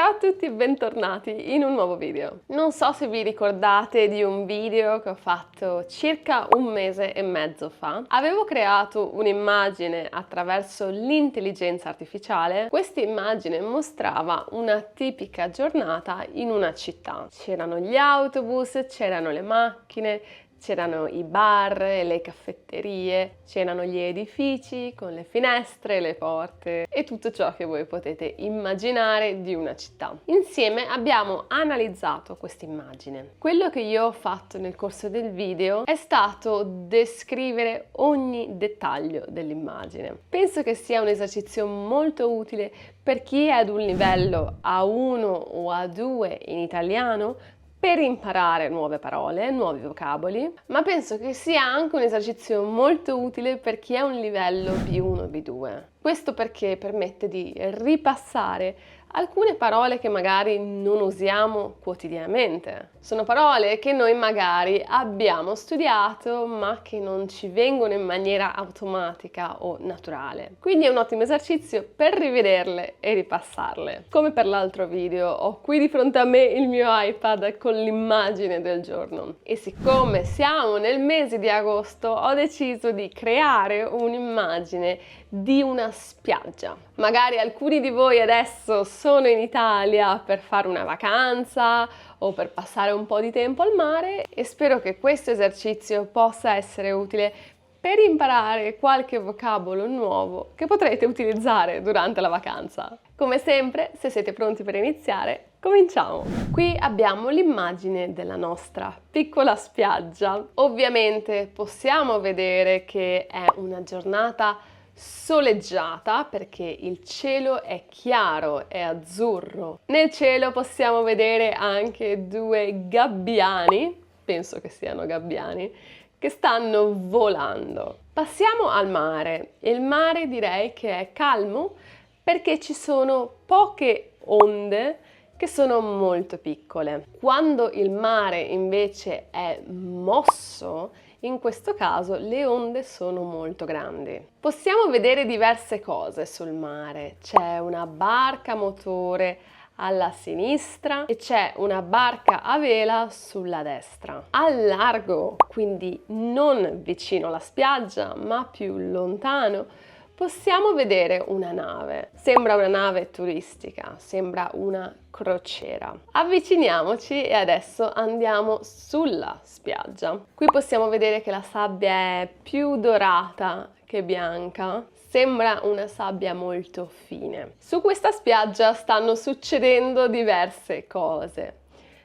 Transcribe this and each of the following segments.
Ciao a tutti e bentornati in un nuovo video. Non so se vi ricordate di un video che ho fatto circa un mese e mezzo fa. Avevo creato un'immagine attraverso l'intelligenza artificiale. Questa immagine mostrava una tipica giornata in una città. C'erano gli autobus, c'erano le macchine, c'erano i bar, le caffetterie, c'erano gli edifici con le finestre, le porte e tutto ciò che voi potete immaginare di una città. Insieme abbiamo analizzato questa immagine. Quello che io ho fatto nel corso del video è stato descrivere ogni dettaglio dell'immagine. Penso che sia un esercizio molto utile per chi è ad un livello A1 o A2 in italiano, per imparare nuove parole, nuovi vocaboli, ma penso che sia anche un esercizio molto utile per chi è a un livello B1 B2. Questo perché permette di ripassare alcune parole che magari non usiamo quotidianamente. Sono parole che noi magari abbiamo studiato ma che non ci vengono in maniera automatica o naturale. Quindi è un ottimo esercizio per rivederle e ripassarle. Come per l'altro video, ho qui di fronte a me il mio iPad con l'immagine del giorno e siccome siamo nel mese di agosto ho deciso di creare un'immagine di una spiaggia. Magari alcuni di voi adesso sono in Italia per fare una vacanza o per passare un po' di tempo al mare e spero che questo esercizio possa essere utile per imparare qualche vocabolo nuovo che potrete utilizzare durante la vacanza. Come sempre, se siete pronti per iniziare, cominciamo! Qui abbiamo l'immagine della nostra piccola spiaggia. Ovviamente possiamo vedere che è una giornata soleggiata perché il cielo è chiaro, è azzurro. Nel cielo possiamo vedere anche due gabbiani, penso che siano gabbiani, che stanno volando. Passiamo al mare. Il mare direi che è calmo perché ci sono poche onde che sono molto piccole. Quando il mare invece è mosso, in questo caso le onde sono molto grandi. Possiamo vedere diverse cose sul mare. C'è una barca a motore alla sinistra e c'è una barca a vela sulla destra. Al largo, quindi non vicino alla spiaggia, ma più lontano, possiamo vedere una nave. Sembra una nave turistica, sembra una crociera. Avviciniamoci e adesso andiamo sulla spiaggia. Qui possiamo vedere che la sabbia è più dorata che bianca. Sembra una sabbia molto fine. Su questa spiaggia stanno succedendo diverse cose.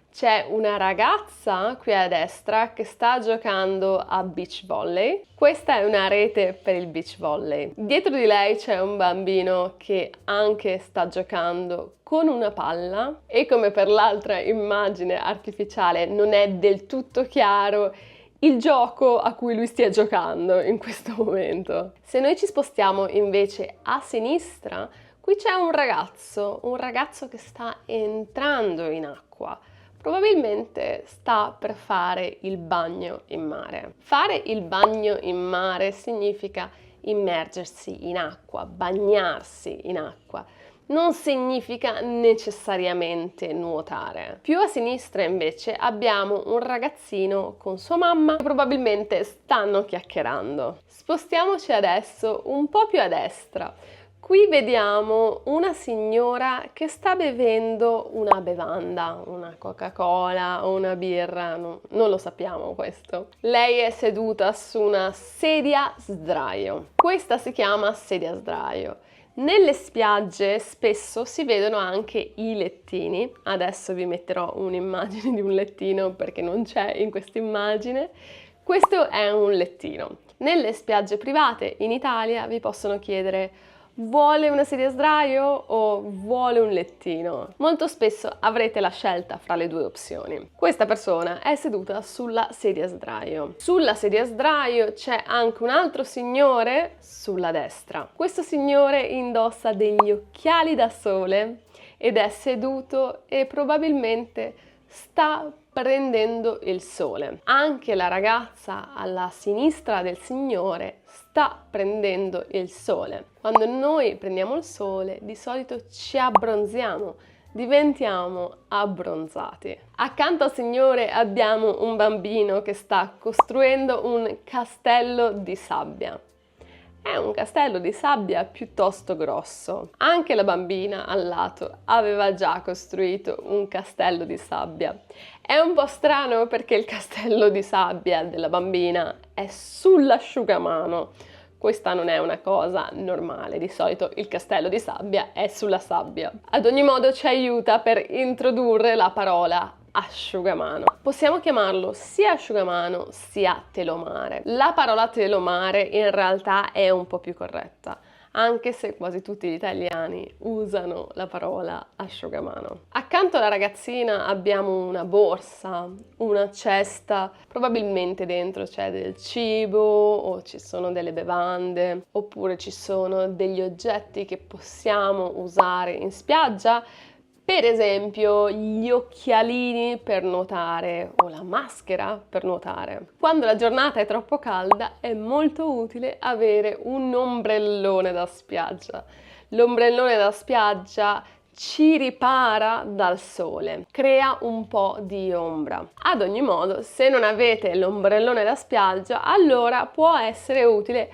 C'è una ragazza qui a destra che sta giocando a beach volley. Questa è una rete per il beach volley. Dietro di lei c'è un bambino che anche sta giocando con una palla e come per l'altra immagine artificiale non è del tutto chiaro il gioco a cui lui stia giocando in questo momento. Se noi ci spostiamo invece a sinistra, qui c'è un ragazzo che sta entrando in acqua. Probabilmente sta per fare il bagno in mare. Fare il bagno in mare significa immergersi in acqua, bagnarsi in acqua. Non significa necessariamente nuotare. Più a sinistra invece abbiamo un ragazzino con sua mamma che probabilmente stanno chiacchierando. Spostiamoci adesso un po' più a destra. Qui vediamo una signora che sta bevendo una bevanda, una Coca-Cola o una birra, non lo sappiamo questo. Lei è seduta su una sedia sdraio. Questa si chiama sedia sdraio. Nelle spiagge spesso si vedono anche i lettini. Adesso vi metterò un'immagine di un lettino perché non c'è in questa immagine. Questo è un lettino. Nelle spiagge private in Italia vi possono chiedere: vuole una sedia a sdraio o vuole un lettino? Molto spesso avrete la scelta fra le due opzioni. Questa persona è seduta sulla sedia a sdraio. Sulla sedia a sdraio c'è anche un altro signore sulla destra. Questo signore indossa degli occhiali da sole ed è seduto e probabilmente sta prendendo il sole. Anche la ragazza alla sinistra del signore sta prendendo il sole. Quando noi prendiamo il sole, di solito ci abbronziamo, diventiamo abbronzati. Accanto al Signore abbiamo un bambino che sta costruendo un castello di sabbia. È un castello di sabbia piuttosto grosso. Anche la bambina al lato aveva già costruito un castello di sabbia. È un po' strano perché il castello di sabbia della bambina è sull'asciugamano. Questa non è una cosa normale, di solito il castello di sabbia è sulla sabbia. Ad ogni modo ci aiuta per introdurre la parola asciugamano. Possiamo chiamarlo sia asciugamano sia telomare. La parola telomare in realtà è un po' più corretta, anche se quasi tutti gli italiani usano la parola asciugamano. Accanto alla ragazzina abbiamo una borsa, una cesta, probabilmente dentro c'è del cibo o ci sono delle bevande, oppure ci sono degli oggetti che possiamo usare in spiaggia. Per esempio gli occhialini per nuotare o la maschera per nuotare. Quando la giornata è troppo calda è molto utile avere un ombrellone da spiaggia. L'ombrellone da spiaggia ci ripara dal sole, crea un po' di ombra. Ad ogni modo, se non avete l'ombrellone da spiaggia, allora può essere utile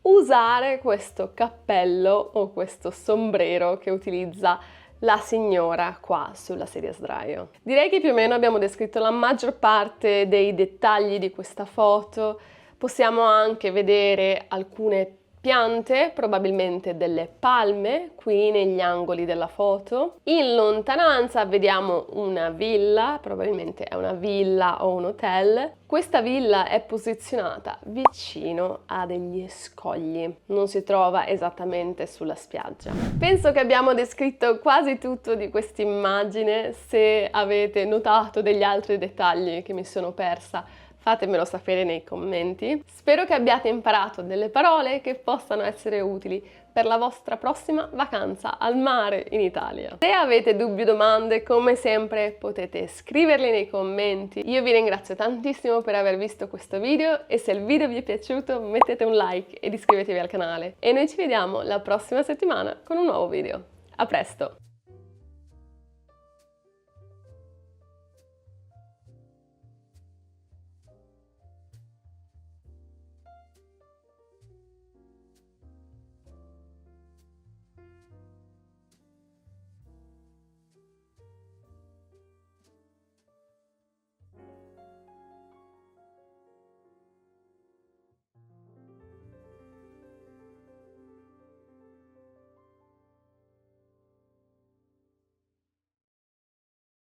usare questo cappello o questo sombrero che utilizza la signora qua sulla sedia a sdraio. Direi che più o meno abbiamo descritto la maggior parte dei dettagli di questa foto. Possiamo anche vedere alcune piante, probabilmente delle palme, qui negli angoli della foto. In lontananza vediamo una villa, probabilmente è una villa o un hotel. Questa villa è posizionata vicino a degli scogli, non si trova esattamente sulla spiaggia. Penso che abbiamo descritto quasi tutto di questa immagine. Se avete notato degli altri dettagli che mi sono persa, fatemelo sapere nei commenti. Spero che abbiate imparato delle parole che possano essere utili per la vostra prossima vacanza al mare in Italia. Se avete dubbi o domande, come sempre potete scriverli nei commenti. Io vi ringrazio tantissimo per aver visto questo video e se il video vi è piaciuto mettete un like ed iscrivetevi al canale. E noi ci vediamo la prossima settimana con un nuovo video. A presto!